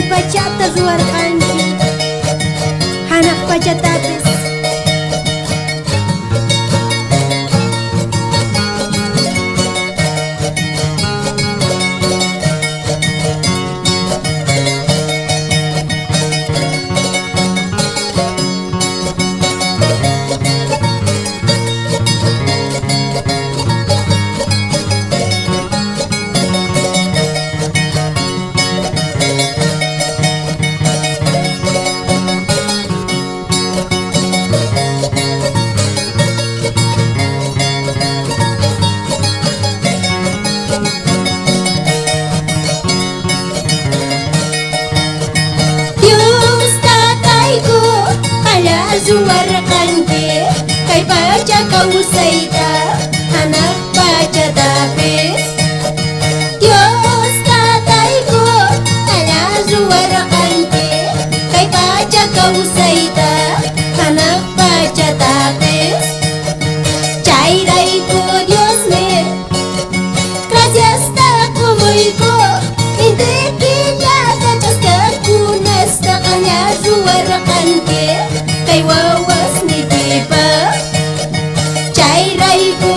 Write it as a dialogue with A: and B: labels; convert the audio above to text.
A: kay pacata zuar kanki hanak pacatapis zuar kanki kay baca kau saita anak baca tapis Dios tataiku ala zuar kanki kay baca kau saita anak baca tapis cairaiku Dios me gracias taku muiku inte kita tatas kakunas takanya zuar kanki kay wawas ni tiba cairai ko